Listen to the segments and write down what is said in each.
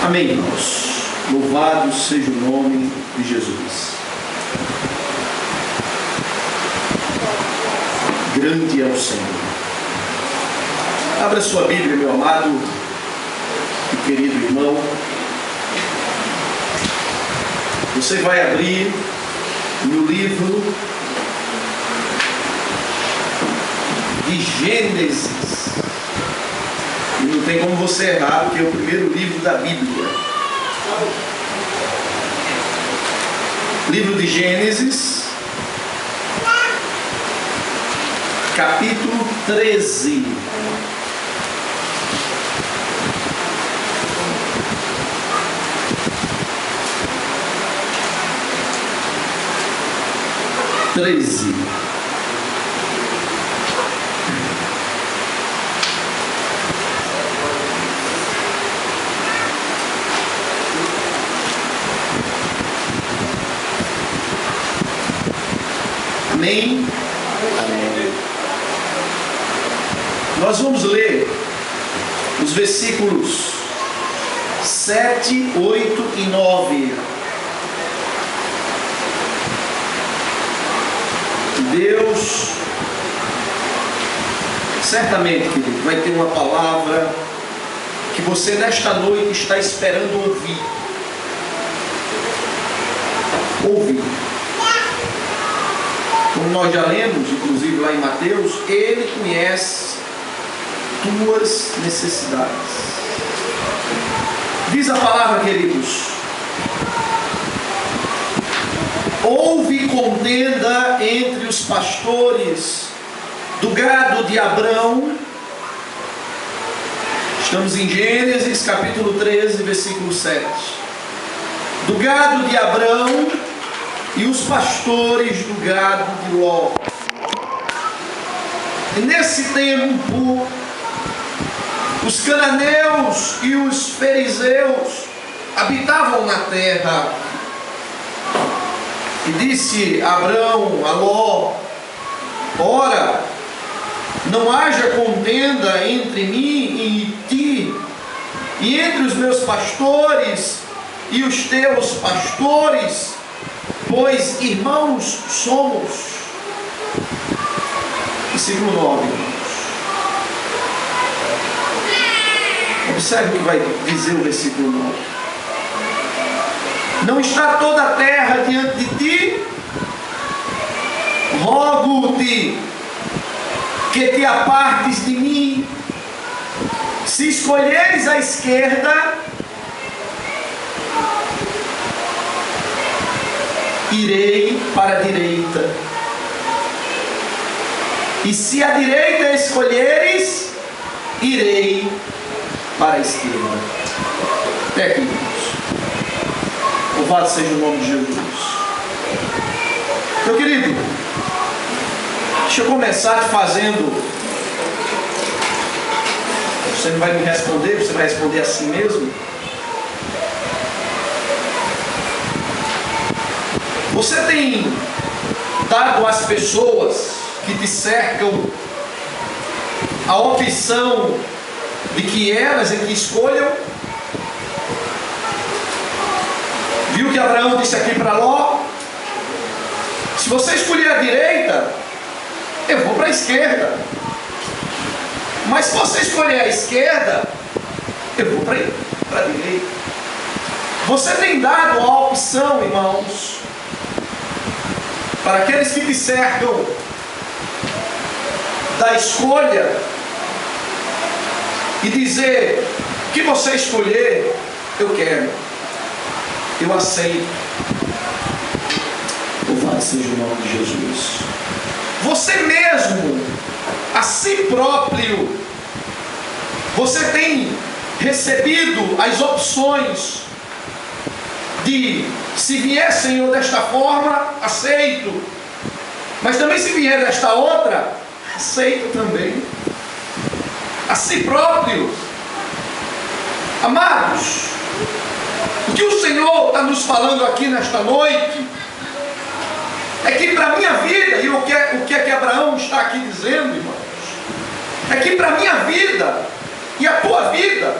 Amém, irmãos. Louvado seja o nome de Jesus. Grande é o Senhor. Abra sua Bíblia, meu amado e querido irmão. Você vai abrir no livro de Gênesis. E não tem como você errar, porque é o primeiro livro da Bíblia. Livro de Gênesis, capítulo 13. Amém? Amém. Nós vamos ler os versículos 7, 8 e 9. Deus, certamente, querido, vai ter uma palavra que você nesta noite está esperando ouvir. Como nós já lemos, inclusive lá em Mateus, Ele conhece tuas necessidades. Diz a palavra, queridos: houve contenda entre os pastores do gado de Abrão. Estamos em Gênesis capítulo 13, versículo 7. Do gado de Abrão e os pastores do gado de Ló. E nesse tempo, os cananeus e os fariseus habitavam na terra. E disse Abrão a Ló: ora, não haja contenda entre mim e ti, e entre os meus pastores e os teus pastores, pois irmãos somos. Versículo 9, irmãos. Observe o que vai dizer o versículo 9. Não está toda a terra diante de ti? Rogo-te que te apartes de mim. Se escolheres a esquerda, irei para a direita. E se a direita escolheres, irei para a esquerda. Até aqui, irmãos. Louvado seja o nome de Jesus. Meu querido, deixa eu começar te fazendo. Você não vai me responder, você vai responder assim mesmo. Você tem dado às pessoas que te cercam a opção de que elas é que escolham? Viu que Abraão disse aqui para Ló: se você escolher a direita, eu vou para a esquerda. Mas se você escolher a esquerda, eu vou para a direita. Você tem dado a opção, irmãos, para aqueles que te cercam, da escolha, e dizer: o que você escolher, eu quero, eu aceito. Louvado seja o nome de Jesus. Você mesmo, a si próprio, você tem recebido as opções de: se vier, Senhor, desta forma, aceito, mas também se vier desta outra, aceito também. A si próprio. Amados, o que o Senhor está nos falando aqui nesta noite é que para a minha vida, e o que é que Abraão está aqui dizendo, irmãos, é que para a minha vida e a tua vida,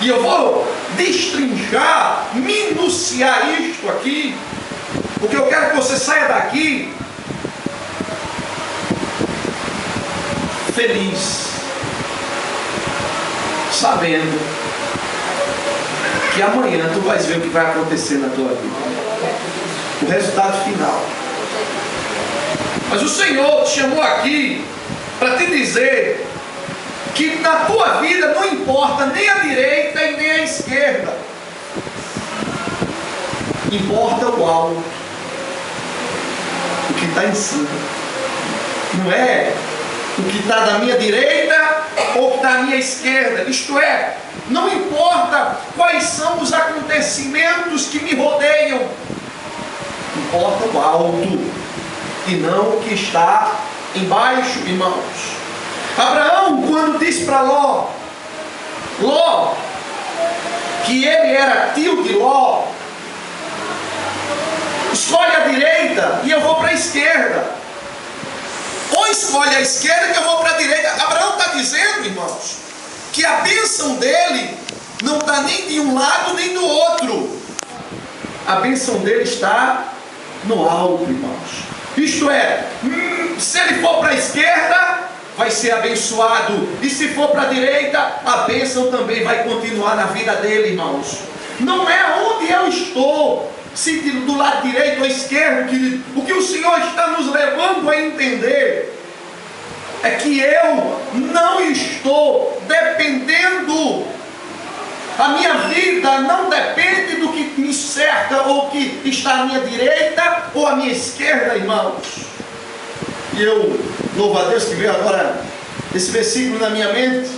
E eu vou destrinchar, minuciar isto aqui, porque eu quero que você saia daqui feliz, sabendo que amanhã tu vais ver o que vai acontecer na tua vida, o resultado final. Mas o Senhor te chamou aqui para te dizer que na tua vida não importa nem a direita e nem a esquerda, importa o alto, o que está em cima. Não é o que está da minha direita ou o que está da minha esquerda. Isto é, não importa quais são os acontecimentos que me rodeiam, importa o alto e não o que está embaixo, irmãos. Abraão, quando disse para Ló, que ele era tio de Ló, escolhe a direita e eu vou para a esquerda, ou escolhe a esquerda que eu vou para a direita. Abraão está dizendo, irmãos, que a bênção dele não está nem de um lado nem do outro. A bênção dele está no alto, irmãos. Isto é, se ele for para a esquerda, vai ser abençoado, e se for para a direita, a bênção também vai continuar na vida dele, irmãos. Não é onde eu estou, se do lado direito ou esquerdo, querido. O que o Senhor está nos levando a entender é que eu não estou dependendo, a minha vida não depende do que me cerca, ou que está à minha direita ou à minha esquerda, irmãos. E eu louvo a Deus que veio agora esse versículo na minha mente,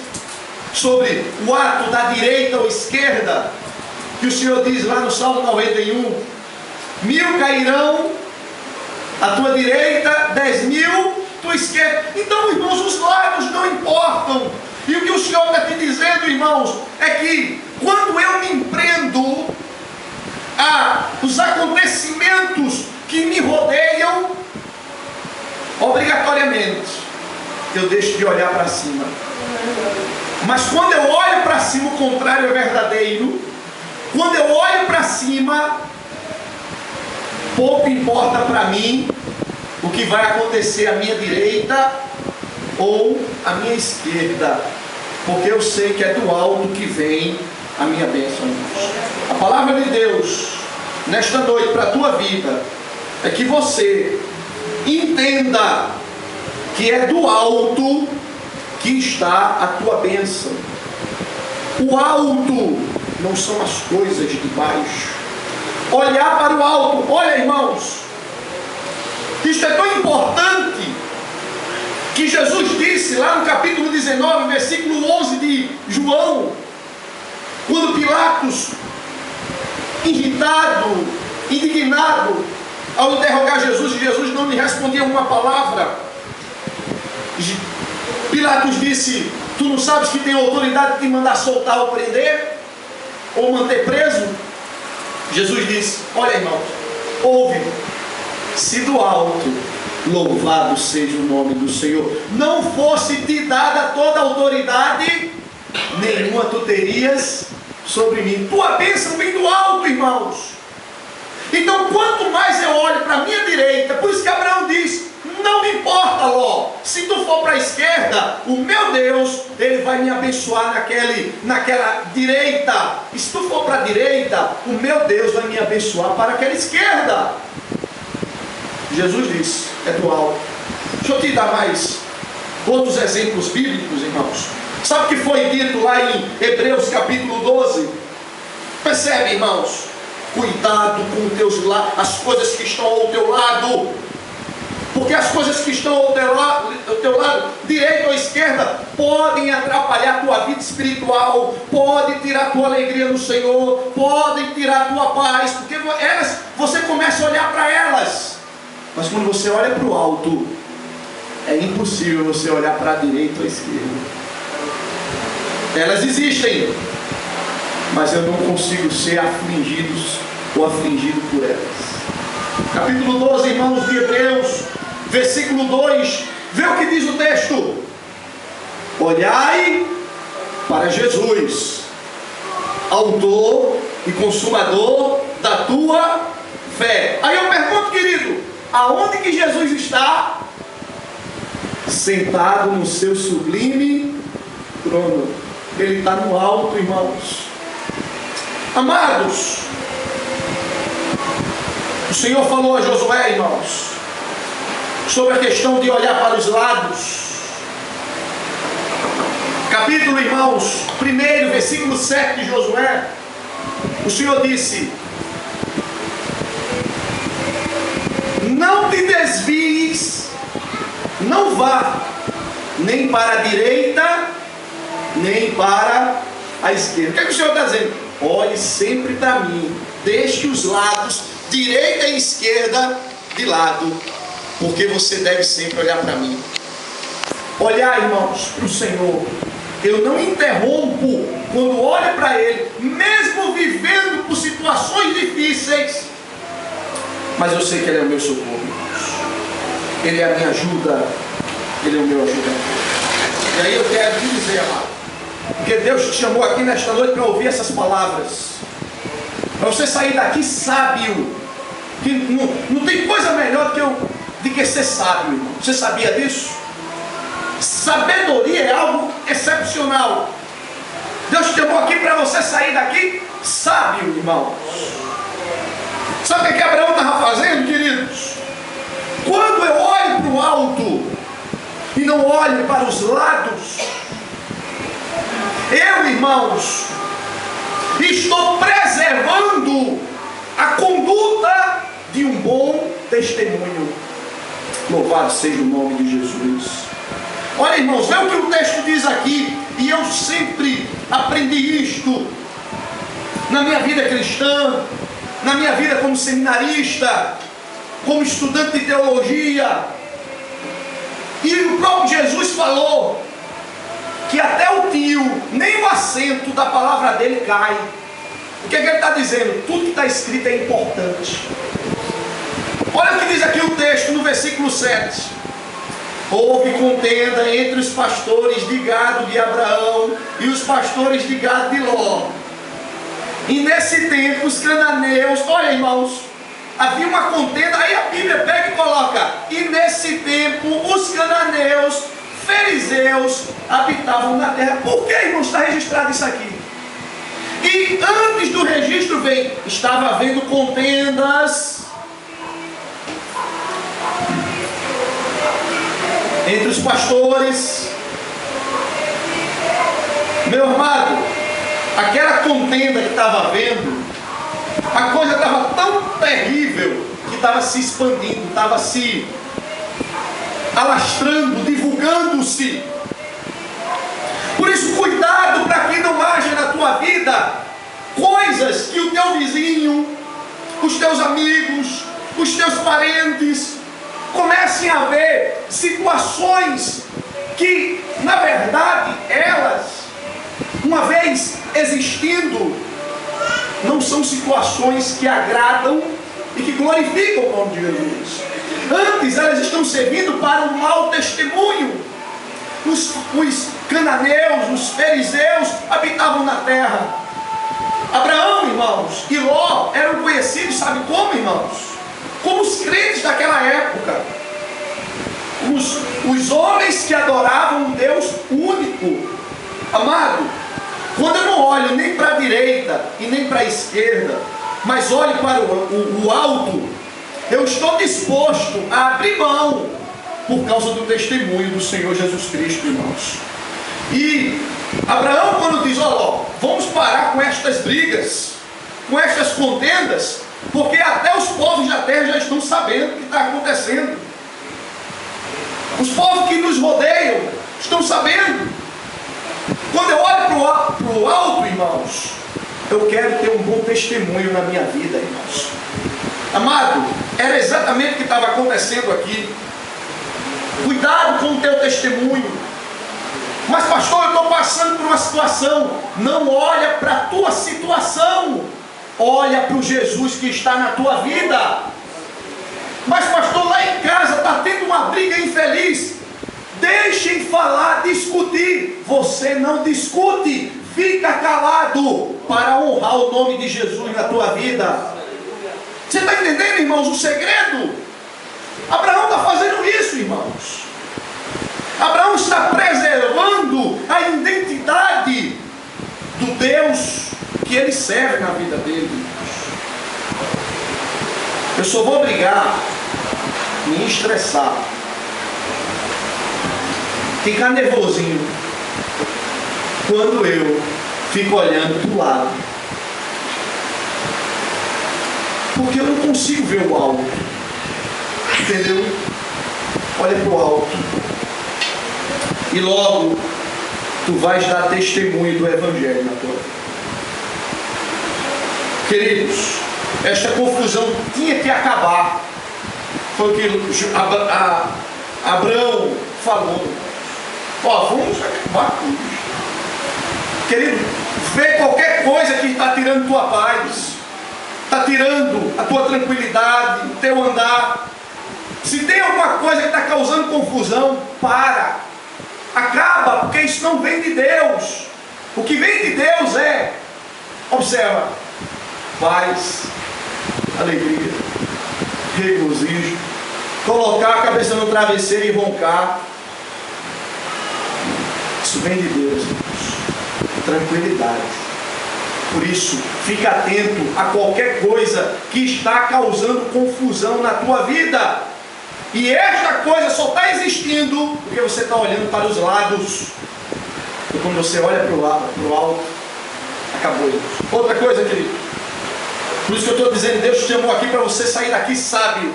sobre o ato da direita ou esquerda, que o Senhor diz lá no Salmo 91, 1000 cairão à tua direita, 10.000 à tua esquerda. Então, irmãos, os lados não importam. E o que o Senhor está te dizendo, irmãos, é que quando eu me empreendo os acontecimentos que me rodeiam, obrigatoriamente eu deixo de olhar para cima. Mas quando eu olho para cima, o contrário é verdadeiro. Quando eu olho para cima, pouco importa para mim o que vai acontecer à minha direita ou à minha esquerda, porque eu sei que é do alto que vem a minha bênção. A palavra de Deus nesta noite para a tua vida é que você entenda que é do alto que está a tua bênção. O alto não são as coisas de baixo. Olhar para o alto. Olha, irmãos, isto é tão importante que Jesus disse lá no capítulo 19, versículo 11 de João, quando Pilatos, irritado, indignado, ao interrogar Jesus, e Jesus não lhe respondia uma palavra, Pilatos disse: tu não sabes que tem autoridade de te mandar soltar ou prender, ou manter preso? Jesus disse: olha, irmãos, ouve, se do alto, louvado seja o nome do Senhor, não fosse te dada toda a autoridade, nenhuma tu terias sobre mim. Tua bênção vem do alto, irmãos. Então, quanto mais eu olho para a minha direita, por isso que Abraão diz: não me importa, Ló, se tu for para a esquerda, o meu Deus, Ele vai me abençoar naquela direita. E se tu for para a direita, o meu Deus vai me abençoar para aquela esquerda. Jesus disse: é do alto. Deixa eu te dar mais outros exemplos bíblicos, irmãos. Sabe o que foi dito lá em Hebreus capítulo 12? Percebe, irmãos? Cuidado com as coisas que estão ao teu lado, porque as coisas que estão ao teu lado, direita ou esquerda, podem atrapalhar a tua vida espiritual, podem tirar a tua alegria no Senhor, podem tirar a tua paz, porque você começa a olhar para elas. Mas quando você olha para o alto, é impossível você olhar para a direita ou a esquerda. Elas existem, mas eu não consigo ser afligido por elas. Capítulo 12, irmãos, de Hebreus, versículo 2, vê o que diz o texto: olhai para Jesus, autor e consumador da tua fé. Aí eu pergunto, querido, aonde que Jesus está? Sentado no seu sublime trono. Ele está no alto, irmãos. Amados, o Senhor falou a Josué, irmãos, sobre a questão de olhar para os lados. Capítulo, irmãos, 1, versículo 7 de Josué, o Senhor disse: não te desvies, não vá nem para a direita, nem para a esquerda. O que é que o Senhor está dizendo? Olhe sempre para mim, deixe os lados, direita e esquerda, de lado, porque você deve sempre olhar para mim. Olhar, irmãos, para o Senhor. Eu não interrompo quando olho para Ele, mesmo vivendo por situações difíceis, mas eu sei que Ele é o meu socorro, irmãos. Ele é a minha ajuda, Ele é o meu ajudante. E aí eu quero te dizer, amado, porque Deus te chamou aqui nesta noite para ouvir essas palavras, para você sair daqui sábio, que não tem coisa melhor do que ser sábio, irmão. Você sabia disso? Sabedoria é algo excepcional. Deus te chamou aqui para você sair daqui sábio, irmãos. Sabe o que Abraão estava fazendo, queridos? Quando eu olho para o alto e não olho para os lados, eu, irmãos, estou preservando a conduta de um bom testemunho. Louvado seja o nome de Jesus. Olha, irmãos, vê o que o texto diz aqui, e eu sempre aprendi isto na minha vida cristã, na minha vida como seminarista, como estudante de teologia. E o próprio Jesus falou que até o tio, nem o acento da palavra dele cai. O que é que ele está dizendo? Tudo que está escrito é importante. Olha o que diz aqui o texto no versículo 7. Houve contenda entre os pastores de gado de Abraão e os pastores de gado de Ló. E nesse tempo os cananeus, olha, irmãos, havia uma contenda. Aí a Bíblia pega e coloca: e nesse tempo os cananeus, fariseus, habitavam na terra. Por que, irmãos, está registrado isso aqui? E antes do registro vem: estava havendo contendas entre os pastores. Meu amado, aquela contenda que estava havendo, a coisa estava tão terrível que estava se expandindo, estava se alastrando, divulgando-se. Por isso, cuidado para que não haja na tua vida coisas que o teu vizinho, os teus amigos, os teus parentes comecem a ver situações que, na verdade, elas, uma vez existindo, não são situações que agradam e que glorificam o nome de Jesus. Antes, elas estão servindo para um mau testemunho. Os cananeus, os fariseus habitavam na terra. Abraão, irmãos, e Ló eram conhecidos, sabe como, irmãos? Como os crentes daquela época, os homens que adoravam um Deus único. Amado, quando eu não olho nem para a direita e nem para a esquerda, mas olho para o alto, eu estou disposto a abrir mão por causa do testemunho do Senhor Jesus Cristo, irmãos. E Abraão, quando diz: ó, vamos parar com estas brigas, com estas contendas, porque até os povos da terra já estão sabendo o que está acontecendo. Os povos que nos rodeiam estão sabendo. Quando eu olho para o alto, irmãos, eu quero ter um bom testemunho na minha vida, irmãos. Amado, era exatamente o que estava acontecendo aqui. Cuidado com o teu testemunho. Mas pastor, eu estou passando por uma situação. Não olha para a tua situação, olha para o Jesus que está na tua vida. Mas pastor, lá em casa está tendo uma briga infeliz. Deixem falar, discutir. Você não discute, fica calado para honrar o nome de Jesus na tua vida. Você está entendendo, irmãos, o segredo? Abraão está fazendo isso, irmãos. Abraão está preservando a identidade do Deus que ele serve na vida dele. Eu só vou brigar, me estressar, ficar nervosinho quando eu fico olhando para o lado, porque eu não consigo ver o alto, entendeu? Olha para o alto e logo tu vais dar testemunho do Evangelho na tua vida. Queridos, esta confusão tinha que acabar. Foi o que Abraão falou. Ó, vamos acabar com isso. Querido, vê qualquer coisa que está tirando tua paz, está tirando a tua tranquilidade, o teu andar. Se tem alguma coisa que está causando confusão, para. Acaba, porque isso não vem de Deus. O que vem de Deus é, observa, paz, alegria, regozijo, colocar a cabeça no travesseiro e roncar. Isso vem de Deus, irmãos. Tranquilidade. Por isso, fica atento a qualquer coisa que está causando confusão na tua vida. E esta coisa só está existindo porque você está olhando para os lados. E quando você olha para o lado, para o alto, acabou, irmãos. Outra coisa, querido. Por isso que eu estou dizendo, Deus te chamou aqui para você sair daqui sábio.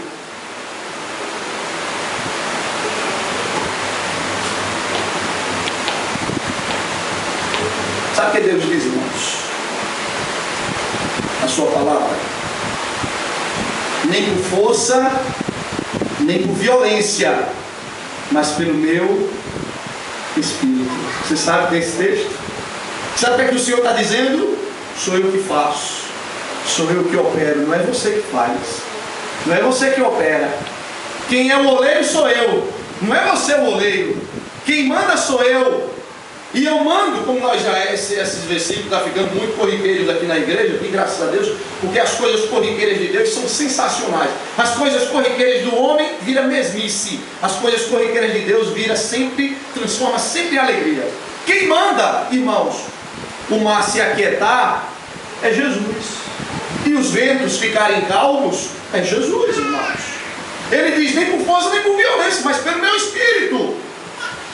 Sabe o que Deus diz, irmãos? A sua palavra. Nem por força, nem por violência, mas pelo meu Espírito. Você sabe desse texto? Sabe o que o Senhor está dizendo? Sou eu que faço. Sou eu que opero, não é você que faz. Não é você que opera. Quem é o oleiro sou eu. Não é você o oleiro. Quem manda sou eu. E eu mando, como nós já esses versículos estão ficando muito corriqueiros aqui na igreja, e graças a Deus, porque as coisas corriqueiras de Deus são sensacionais. As coisas corriqueiras do homem vira mesmice. As coisas corriqueiras de Deus transforma sempre em alegria. Quem manda, irmãos, o mar se aquietar é Jesus. E os ventos ficarem calmos é Jesus, irmãos. Ele diz, nem por força nem por violência, mas pelo meu Espírito.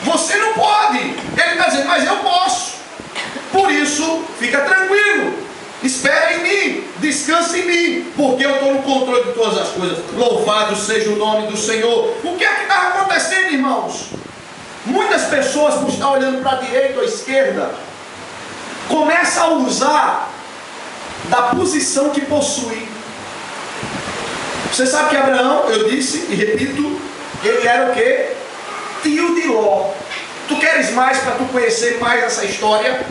Você não pode. Ele está dizendo, mas eu posso. Por isso, fica tranquilo. Espera em mim. Descansa em mim. Porque eu estou no controle de todas as coisas. Louvado seja o nome do Senhor. O que é que está acontecendo, irmãos? Muitas pessoas, por estar olhando para a direita ou à esquerda, começam a usar da posição que possui. Você sabe que Abraão, eu disse e repito, ele era o quê? Tio de Ló. Tu queres mais para tu conhecer mais essa história?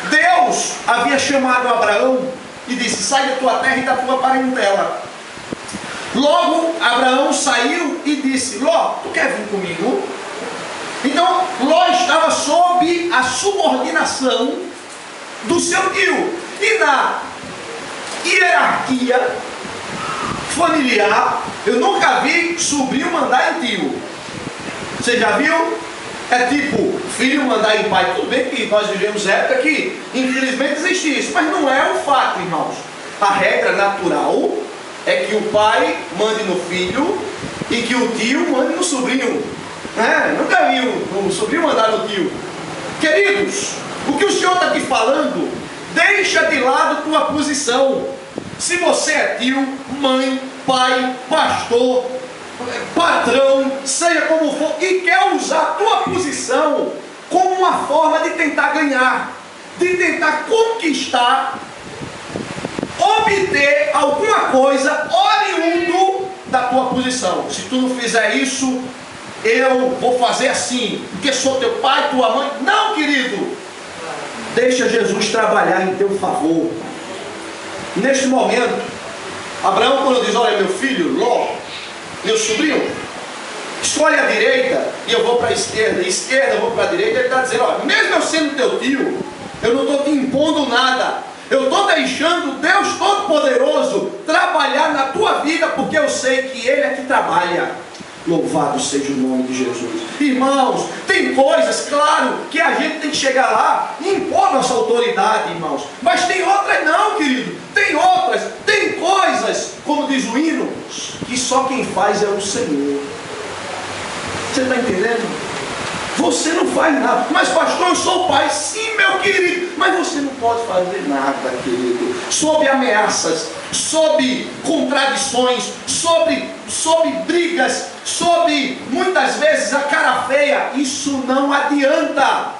Deus havia chamado Abraão e disse, sai da tua terra e da tua parentela. Logo Abraão saiu e disse, Ló, tu quer vir comigo? Então Ló estava sob a subordinação do seu tio. E na hierarquia familiar, eu nunca vi sobrinho mandar em tio. Você já viu? É tipo, filho mandar em pai. Tudo bem que nós vivemos época que infelizmente existe isso, mas não é um fato, irmãos. A regra natural é que o pai mande no filho e que o tio mande no sobrinho. Nunca vi o sobrinho mandar no tio. Queridos, o que o Senhor está aqui falando, deixa de lado tua posição. Se você é tio, mãe, pai, pastor, patrão, seja como for, e quer usar a tua posição como uma forma de tentar ganhar, de tentar conquistar, obter alguma coisa oriundo da tua posição. Se tu não fizer isso, eu vou fazer assim, porque sou teu pai, tua mãe. Não, querido, deixa Jesus trabalhar em teu favor. Neste momento, Abraão, quando diz, olha meu filho, Ló, meu sobrinho, escolhe a direita e eu vou para a esquerda, eu vou para a direita, ele está dizendo, olha, mesmo eu sendo teu tio, Eu não estou te impondo nada. Eu estou deixando Deus Todo-Poderoso trabalhar na tua vida, porque eu sei que Ele é que trabalha. Louvado seja o nome de Jesus. Irmãos, tem coisas, claro, que a gente tem que chegar lá e impor nossa autoridade, irmãos. Mas tem outras não, querido. Tem outras, tem coisas, como diz o hino, que só quem faz é o Senhor. Você está entendendo? Você não faz nada. Mas pastor, eu sou o pai. Sim, meu querido. Mas você não pode fazer nada, querido. Sob ameaças, sob contradições, sob brigas, sob muitas vezes a cara feia. Isso não adianta.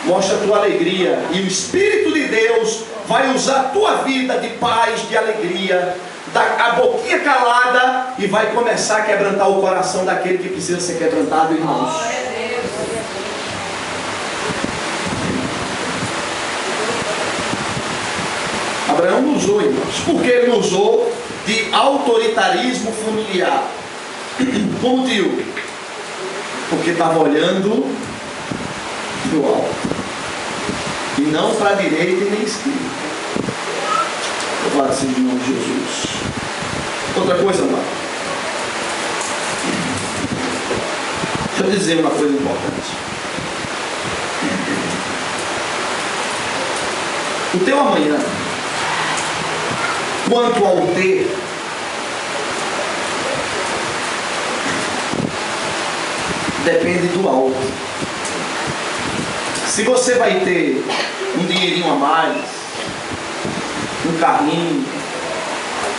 Mostra a tua alegria. E o Espírito de Deus vai usar a tua vida de paz, de alegria, a boquinha calada, e vai começar a quebrantar o coração daquele que precisa ser quebrantado, irmãos. Abraão não usou, irmãos. Por que ele não usou de autoritarismo familiar? Como tio? Porque estava olhando para o alto, e não para a direita e nem esquerda. Louvado seja o nome de Jesus. Outra coisa, amado. Deixa eu dizer uma coisa importante. O teu amanhã, quanto ao ter, depende do alto. Se você vai ter um dinheirinho a mais, um carrinho,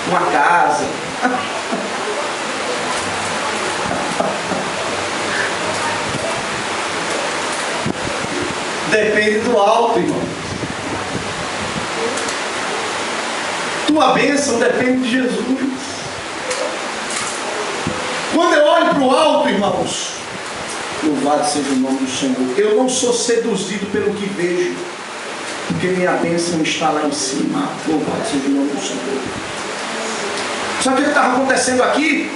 uma casa, depende do alto, irmão. Tua bênção depende de Jesus. Quando eu olho para o alto, irmãos, louvado seja o nome do Senhor, eu não sou seduzido pelo que vejo, porque minha bênção está lá em cima. Louvado seja o nome do Senhor. Sabe o que estava acontecendo aqui?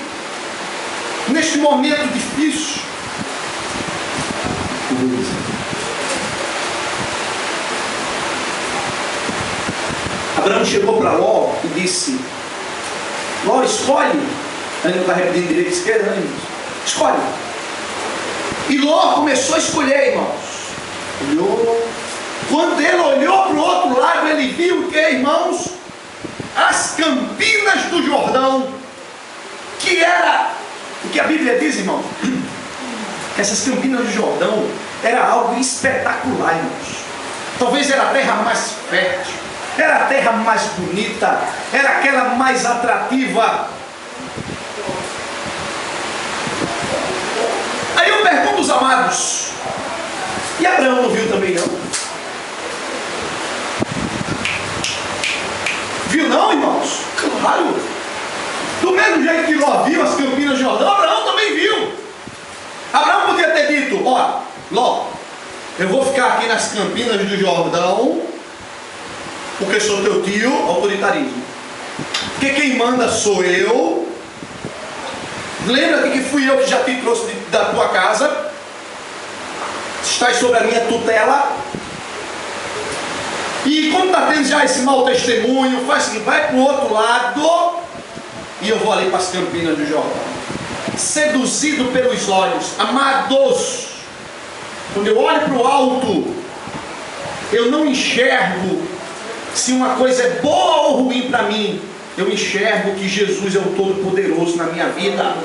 Neste momento difícil, Abraão chegou para Ló e disse: Ló, escolhe. Ele não está repetindo direita e esquerda, né, irmãos? Escolhe. E Ló começou a escolher, irmãos. Olhou. Quando ele olhou para o outro lado, ele viu o que, irmãos? As campinas do Jordão, que era o que a Bíblia diz, irmão, que essas campinas do Jordão era algo espetacular, irmãos. Talvez era a terra mais fértil, era a terra mais bonita, era aquela mais atrativa. Aí eu pergunto aos amados, e Abraão não viu também não? Viu não, irmãos? Claro. Do mesmo jeito que Ló viu as campinas de Jordão, Abraão também viu. Abraão podia ter dito: ó, Ló, eu vou ficar aqui nas campinas do Jordão, porque sou teu tio. Autoritarismo. Porque quem manda sou eu. Lembra-te que fui eu que já te trouxe da tua casa. Estás sobre a minha tutela. E como está tendo já esse mau testemunho, faz o seguinte: vai para o outro lado, e eu vou ali para as campinas do Jordão. Seduzido pelos olhos, amados, quando eu olho para o alto, eu não enxergo se uma coisa é boa ou ruim para mim. Eu enxergo que Jesus é o Todo-Poderoso na minha vida,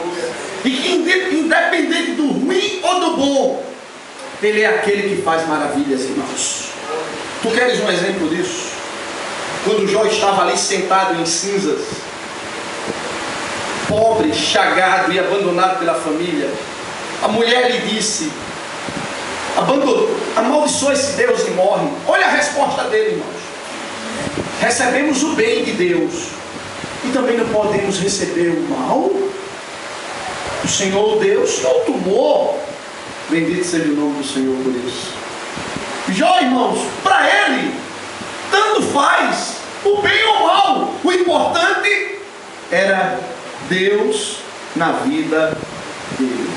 e que independente do ruim ou do bom, Ele é aquele que faz maravilhas, irmãos. Tu queres um exemplo disso? Quando Jó estava ali sentado em cinzas, pobre, chagado e abandonado pela família, a mulher lhe disse: amaldiçoa esse Deus e morre. Olha a resposta dele, irmãos: recebemos o bem de Deus e também não podemos receber o mal. O Senhor Deus não tomou. Bendito seja o nome do Senhor por isso. Jó, irmãos, para ele tanto faz o bem ou o mal. O importante era Deus na vida dele.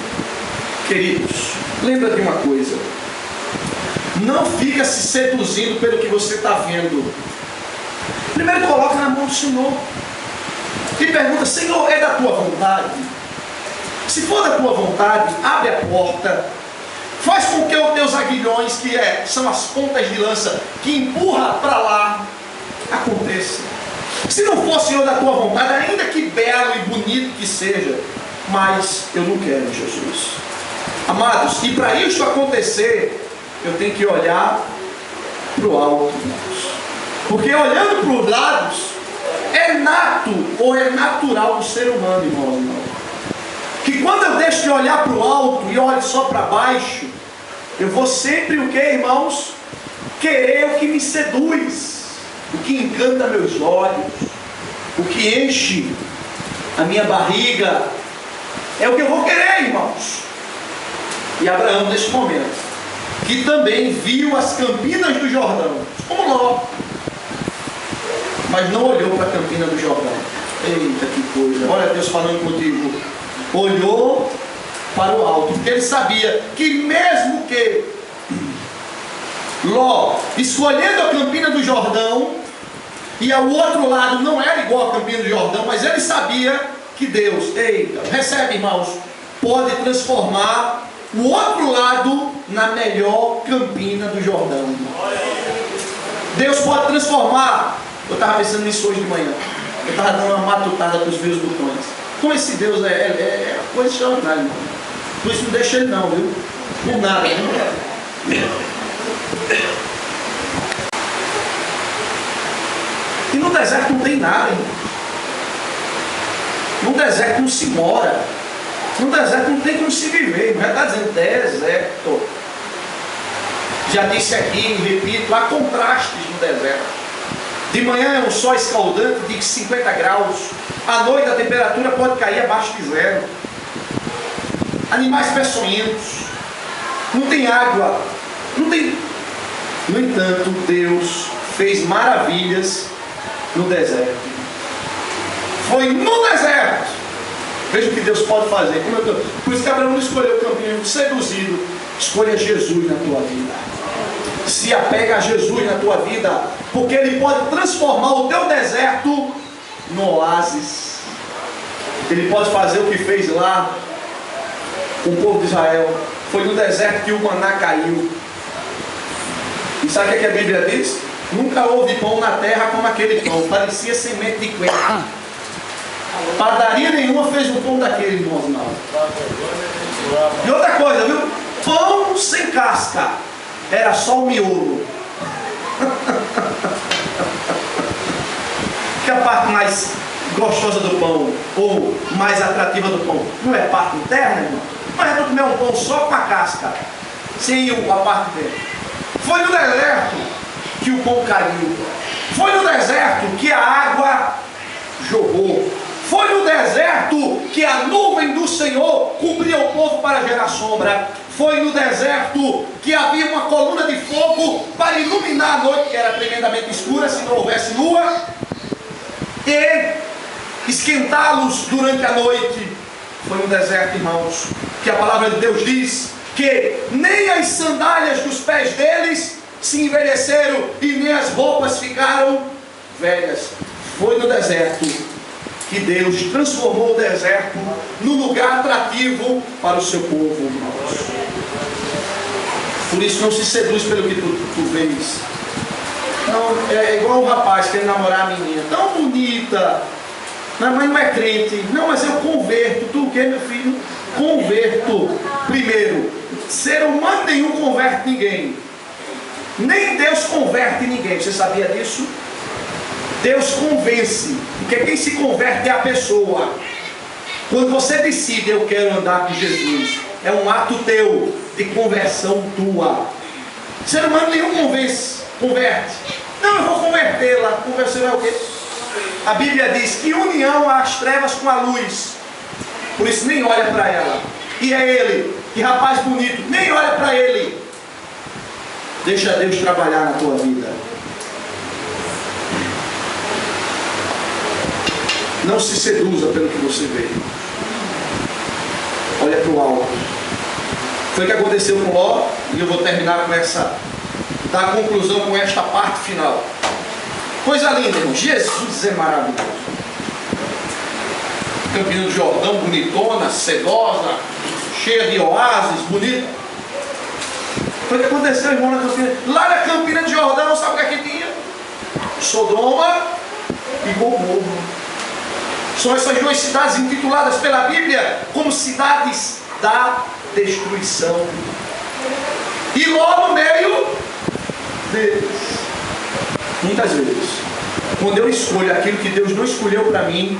Queridos, lembra de uma coisa: Não fica se seduzindo pelo que você está vendo. Primeiro coloca na mão do Senhor. E pergunta: Senhor, é da tua vontade? Se for da tua vontade, abre a porta. Faz com que os teus aguilhões, que são as pontas de lança, que empurra para lá, aconteça. Se não for, Senhor, da tua vontade, ainda que belo e bonito que seja, mas eu não quero, Jesus. Amados, e para isso acontecer, eu tenho que olhar para o alto, irmãos. Porque olhando para os lados, é nato ou é natural do ser humano, irmão. Que quando eu deixo de olhar para o alto e olho só para baixo, eu vou sempre, o que, irmãos? Querer o que me seduz, o que encanta meus olhos, o que enche a minha barriga, é o que eu vou querer, irmãos. E Abraão, nesse momento, que também viu as campinas do Jordão, como Ló, mas não olhou para a campina do Jordão. Eita, que coisa! Olha Deus falando contigo. Olhou para o alto, porque ele sabia que mesmo que Ló, escolhendo a campina do Jordão, e ao outro lado não era igual a campina do Jordão, mas ele sabia que Deus, eita, recebe, irmãos, pode transformar o outro lado na melhor campina do Jordão. Deus pode transformar. Eu estava pensando nisso hoje de manhã. Eu estava dando uma matutada com os meus botões. Como esse Deus é coisa extraordinária, irmão. Por isso não deixa ele não, viu? Por nada. E no deserto não tem nada, irmão. No deserto não se mora. No deserto não tem como se viver. Já está dizendo deserto. Já disse aqui, repito, há contrastes no deserto. De manhã é um sol escaldante de 50 graus. À noite a temperatura pode cair abaixo de zero. Animais peçonhentos. Não tem água. Não tem. No entanto, Deus fez maravilhas no deserto. Foi no deserto. Veja o que Deus pode fazer. Por isso que Abraão não escolheu o caminho seduzido. Escolha Jesus na tua vida. Se apega a Jesus na tua vida, porque Ele pode transformar o teu deserto no oásis. Ele pode fazer o que fez lá com o povo de Israel. Foi no deserto que o maná caiu. E sabe o que a Bíblia diz? Nunca houve pão na terra como aquele pão. Parecia semente de coentro. Padaria nenhuma fez um pão daquele, irmãos. Não. E outra coisa, viu? Pão sem casca. Era só o miolo. Que é a parte mais gostosa do pão, ou mais atrativa do pão? Não é a parte interna, irmão? Mas é para comer um pão só com a casca, sem a parte dentro. Foi no deserto que o pão caiu. Foi no deserto que a água jorrou. Foi no deserto que a nuvem do Senhor cobria o povo para gerar sombra. Foi no deserto que havia uma coluna de fogo para iluminar a noite, que era tremendamente escura, se não houvesse lua, e esquentá-los durante a noite. Foi no deserto, irmãos, que a palavra de Deus diz que nem as sandálias dos pés deles se envelheceram e nem as roupas ficaram velhas. Foi no deserto que Deus transformou o deserto num lugar atrativo para o seu povo, irmãos. Por isso não se seduz pelo que tu vês. Não, é igual um rapaz querendo namorar a menina, tão bonita, mas não é crente. Não, mas eu converto. Tu o que, meu filho? Converto. Primeiro, ser humano nenhum converte ninguém. Nem Deus converte ninguém. Você sabia disso? Deus convence, porque quem se converte é a pessoa. Quando você decide, eu quero andar com Jesus, é um ato teu de conversão tua. Ser humano nenhum converte. Não, eu vou convertê-la. Conversão é o quê? A Bíblia diz que união às trevas com a luz. Por isso nem olha para ela. E é ele, que rapaz bonito, nem olha para ele. Deixa Deus trabalhar na tua vida. Não se seduza pelo que você vê. Olha para o alto. Foi o que aconteceu com Ló. E eu vou terminar com essa dar a conclusão com esta parte final. Coisa linda, irmão. Jesus é maravilhoso. Campina do Jordão, bonitona, sedosa, cheia de oásis, bonita. Foi o que aconteceu, irmão, na Campina. Lá na Campina de Jordão, sabe o que aqui tinha? Sodoma e Gomorra. São essas duas cidades intituladas pela Bíblia como cidades da destruição. E Ló no meio deles. Muitas vezes, quando eu escolho aquilo que Deus não escolheu para mim,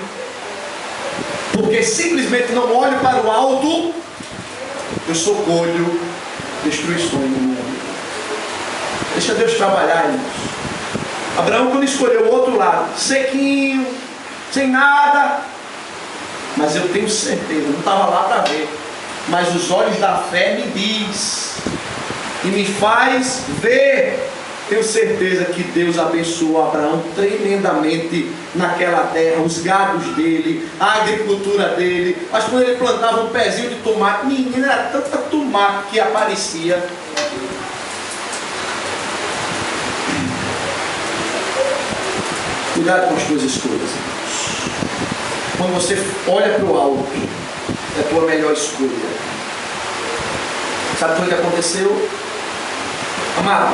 porque simplesmente não olho para o alto, eu só colho destruições no mundo. Deixa Deus trabalhar, irmãos. Abraão, quando escolheu o outro lado, sequinho, sem nada, mas eu tenho certeza, não estava lá para ver, mas os olhos da fé me diz e me faz ver. Tenho certeza que Deus abençoou Abraão tremendamente naquela terra, os gados dele, a agricultura dele. Mas quando ele plantava um pezinho de tomate, menina, era tanta tomate que aparecia. Cuidado com as tuas escolhas, irmãos. Quando você olha para o alto, é a tua melhor escolha. Sabe o que aconteceu? Amado,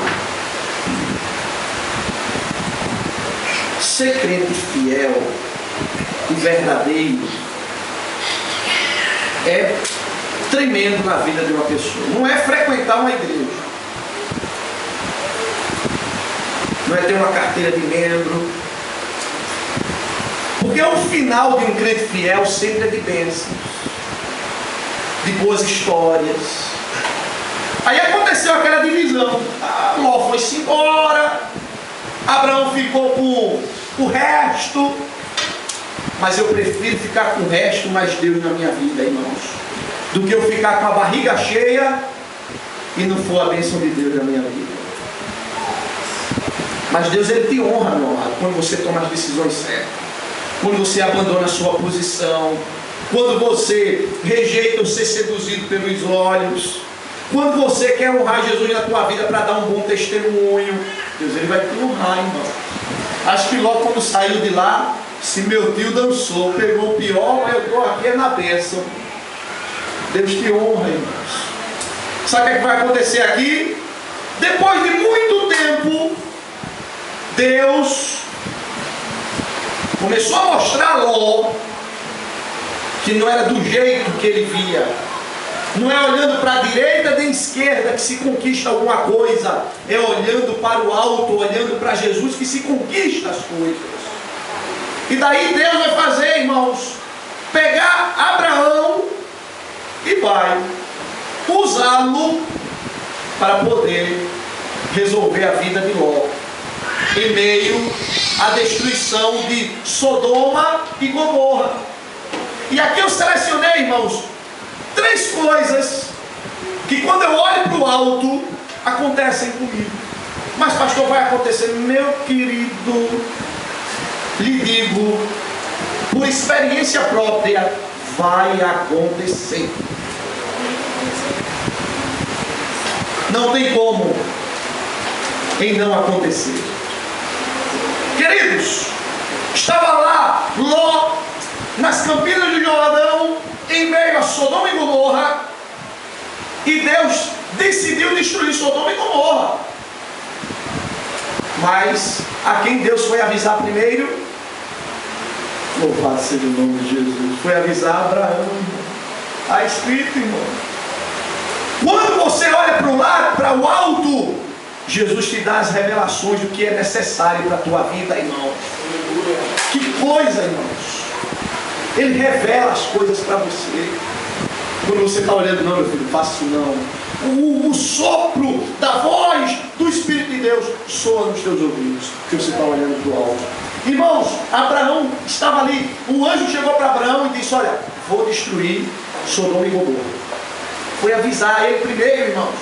ser crente fiel e verdadeiro é tremendo na vida de uma pessoa. Não é frequentar uma igreja, não é ter uma carteira de membro, porque o final de um crente fiel sempre é de bênçãos, de boas histórias. Aí aconteceu aquela divisão. Ló foi-se embora, Abraão ficou com o resto. Mas eu prefiro ficar com o resto, mais Deus na minha vida, irmãos, do que eu ficar com a barriga cheia e não for a bênção de Deus na minha vida. Mas Deus, Ele te honra, meu amado, quando você toma as decisões certas, quando você abandona a sua posição, quando você rejeita o ser seduzido pelos olhos, quando você quer honrar Jesus na tua vida para dar um bom testemunho. Deus, Ele vai te honrar, irmão. Acho que logo quando saiu de lá, se meu tio dançou, pegou o pior, mas eu estou aqui é na bênção. Deus te honra, irmãos. Sabe o que vai acontecer aqui? Depois de muito tempo, Deus começou a mostrar a Ló que não era do jeito que ele via. Não é olhando para a direita nem esquerda que se conquista alguma coisa. É olhando para o alto, olhando para Jesus que se conquista as coisas. E daí Deus vai fazer, irmãos, pegar Abraão e vai usá-lo para poder resolver a vida de Ló, em meio à destruição de Sodoma e Gomorra. E aqui eu selecionei, irmãos, 3 coisas que quando eu olho para o alto acontecem comigo. Mas pastor, vai acontecer? Meu querido, lhe digo, por experiência própria, vai acontecer. Não tem como em não acontecer. Queridos, estava lá Ló nas Campinas do Jordão, em meio a Sodoma e Gomorra, e Deus decidiu destruir Sodoma e Gomorra. Mas a quem Deus foi avisar primeiro? Louvado seja o nome de Jesus. Foi avisar Abraão. Está escrito, irmão. Quando você olha para o lado, para o alto, Jesus te dá as revelações do que é necessário para a tua vida, irmão. Que coisa, irmãos. Ele revela as coisas para você. Quando você está olhando, não, meu filho, faça isso não. O sopro da voz do Espírito de Deus soa nos teus ouvidos, porque você está olhando para o alto. Irmãos, Abraão estava ali. Um anjo chegou para Abraão e disse: olha, vou destruir Sodoma e Gomorra. Foi avisar ele primeiro, irmãos.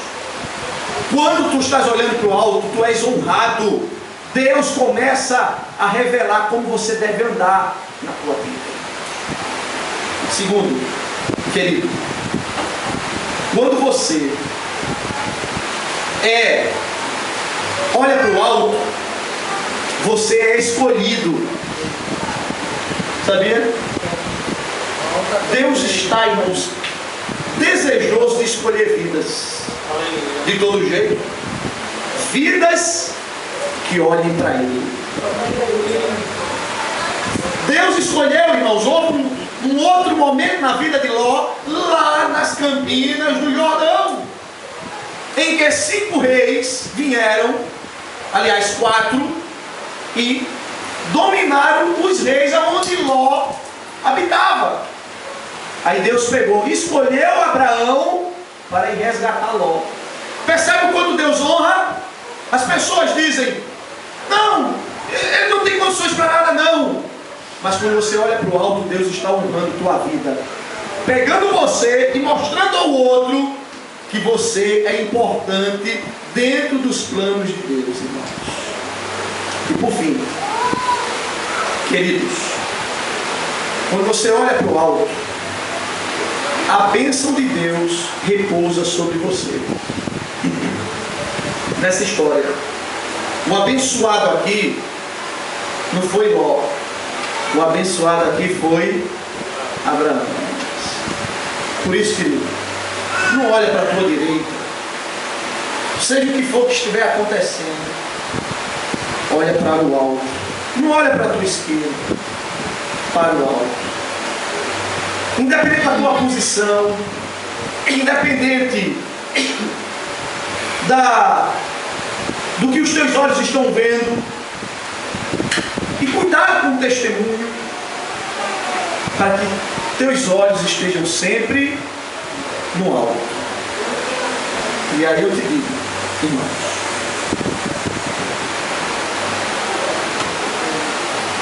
Quando tu estás olhando para o alto, tu és honrado. Deus começa a revelar como você deve andar na tua vida. Segundo, querido, quando você é olha para o alto, você é escolhido. Sabia? Deus está, irmãos, desejoso de escolher vidas. De todo jeito. Vidas que olhem para Ele. Deus escolheu, irmãos, um outro momento na vida de Ló, lá nas campinas do Jordão, em que 5 reis vieram, aliás 4, e dominaram os reis aonde Ló habitava. Aí Deus pegou, escolheu Abraão para ir resgatar Ló. Percebe o quanto Deus honra? As pessoas dizem, não, ele não tem condições para nada não. Mas quando você olha para o alto, Deus está honrando tua vida, pegando você e mostrando ao outro que você é importante dentro dos planos de Deus, irmãos. E por fim, queridos, quando você olha para o alto, a bênção de Deus repousa sobre você. Nessa história, o abençoado aqui não foi Ló, o abençoado aqui foi Abraão. Por isso, querido, não olha para a tua direita, seja o que for que estiver acontecendo, olha para o alto. Não olha para a tua esquerda, para o alto. Independente da tua posição, independente do que os teus olhos estão vendo, e cuidado com o testemunho, para que teus olhos estejam sempre no alto. E aí eu te digo, irmãos,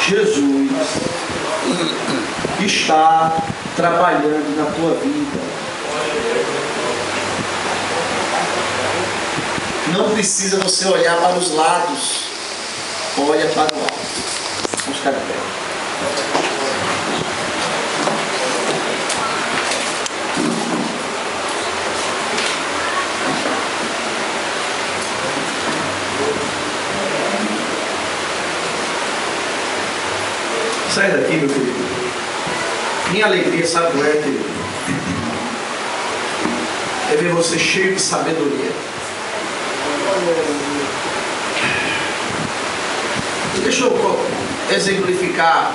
Jesus está trabalhando na tua vida. Não precisa você olhar para os lados, olha para o alto. Vamos ficar de pé. Sai daqui, meu querido. Minha alegria, sabe qual é, querido? É ver você cheio de sabedoria. Deixa eu exemplificar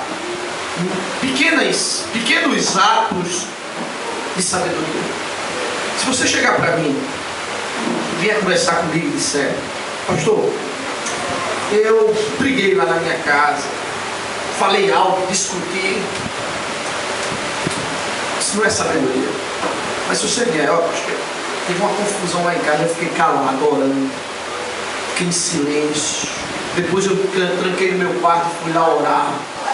pequenos atos de sabedoria. Se você chegar para mim, vier conversar comigo e disser, pastor, eu briguei lá na minha casa, falei algo, discuti, isso não é sabedoria. Mas se você vier, ó, pastor, teve uma confusão lá em casa, eu fiquei calado, orando, fiquei em silêncio. Depois eu tranquei no meu quarto e fui lá orar.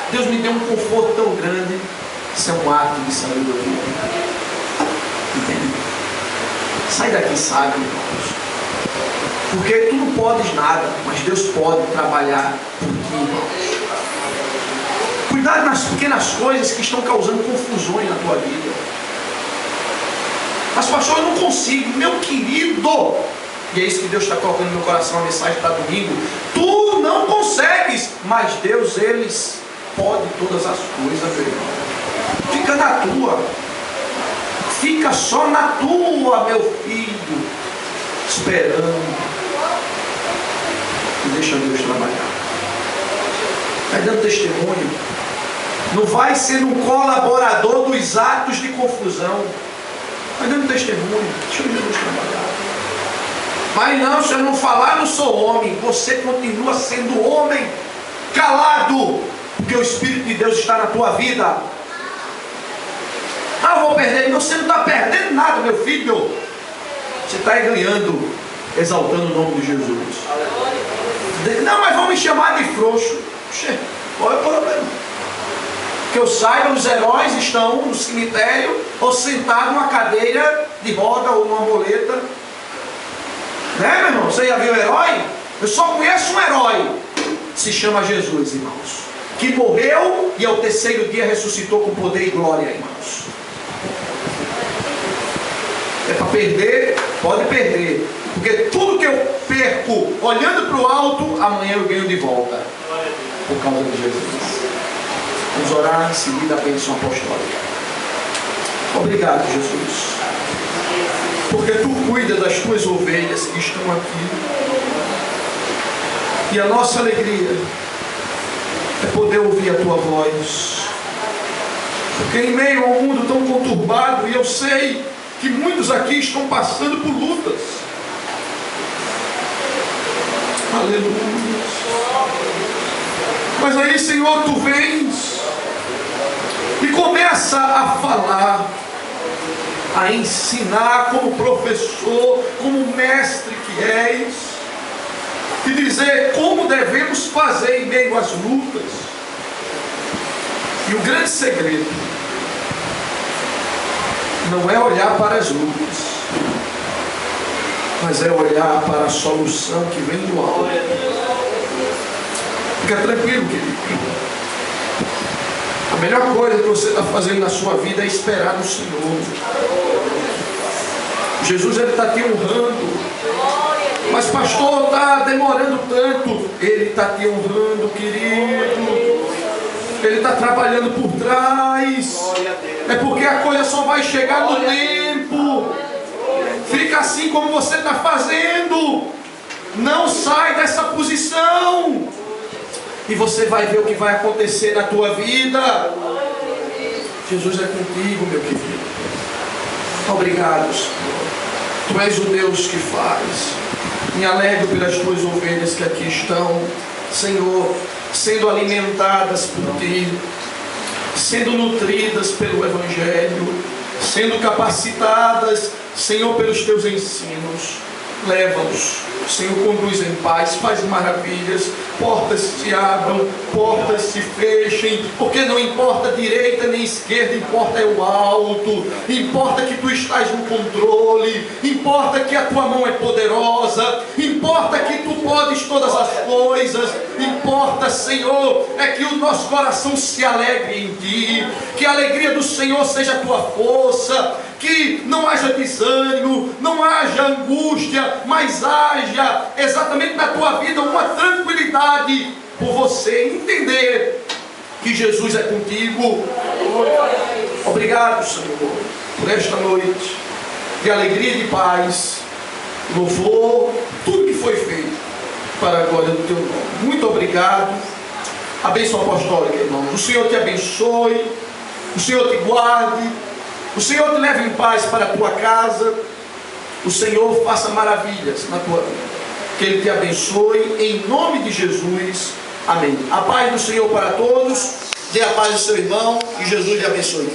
Deus me deu um conforto tão grande. Isso é um ato de sabedoria. Entende? Sai daqui, sabe, irmãos. Porque tu não podes nada, mas Deus pode trabalhar por ti, irmãos. Cuidado nas pequenas coisas que estão causando confusões na tua vida. Mas pastor, eu não consigo, meu querido. E é isso que Deus está colocando no meu coração, a mensagem para domingo. Tu não consegues, mas Deus, eles pode todas as coisas, meu irmão. Fica na tua. Fica só na tua, meu filho. Esperando. E deixa Deus trabalhar. Vai dando testemunho. Não vai ser um colaborador dos atos de confusão. Vai dando testemunho. Deixa Deus trabalhar. Mas não, se eu não falar, eu não sou homem. Você continua sendo homem, calado, porque o Espírito de Deus está na tua vida. Ah, eu vou perder. Você não está perdendo nada, meu filho. Você está ganhando, exaltando o nome de Jesus. Não, mas vão me chamar de frouxo. Qual é o problema? Que eu saiba, os heróis estão no cemitério ou sentados numa cadeira de roda ou numa moleta. Né, meu irmão? Você já viu o herói? Eu só conheço um herói. Se chama Jesus, irmãos. Que morreu e ao terceiro dia ressuscitou com poder e glória, irmãos. É para perder? Pode perder. Porque tudo que eu perco olhando para o alto, amanhã eu ganho de volta. Por causa de Jesus. Vamos orar em seguida a bênção apostólica. Obrigado, Jesus. Porque tu cuida das tuas ovelhas que estão aqui. E a nossa alegria é poder ouvir a tua voz. Porque em meio a um mundo tão conturbado, e eu sei que muitos aqui estão passando por lutas. Aleluia. Mas aí, Senhor, tu vens e começa a falar, a ensinar como professor, como mestre que és, e dizer como devemos fazer em meio às lutas. E o grande segredo não é olhar para as lutas, mas é olhar para a solução que vem do alto. Fica tranquilo, querido. A melhor coisa que você está fazendo na sua vida é esperar no Senhor. Jesus, Ele está te honrando. Mas pastor, está demorando tanto. Ele está te honrando, querido. Ele está trabalhando por trás. É porque a coisa só vai chegar no tempo. Fica assim como você está fazendo. Não sai dessa posição. E você vai ver o que vai acontecer na tua vida. Jesus é contigo, meu querido. Obrigado, Senhor. Tu és o Deus que faz. Me alegro pelas tuas ovelhas que aqui estão, Senhor, sendo alimentadas por Ti, sendo nutridas pelo Evangelho, sendo capacitadas, Senhor, pelos Teus ensinos. Leva-os, Senhor, conduz em paz, faz maravilhas, portas se abram, portas se fechem, porque não importa direita nem esquerda, importa é o alto, importa que Tu estás no controle, importa que a Tua mão é poderosa, importa que Tu podes todas as coisas, importa, Senhor, é que o nosso coração se alegre em Ti, que a alegria do Senhor seja a Tua força, que não haja desânimo, não haja angústia, mas haja exatamente na tua vida uma tranquilidade por você entender que Jesus é contigo. Obrigado, Senhor, por esta noite de alegria e de paz, louvor, tudo que foi feito para a glória do Teu nome. Muito obrigado. A bênção apostólica, irmãos. O Senhor te abençoe, o Senhor te guarde, o Senhor te leve em paz para a tua casa. O Senhor faça maravilhas na tua vida. Que Ele te abençoe em nome de Jesus. Amém. A paz do Senhor para todos. Dê a paz ao seu irmão e Jesus lhe abençoe.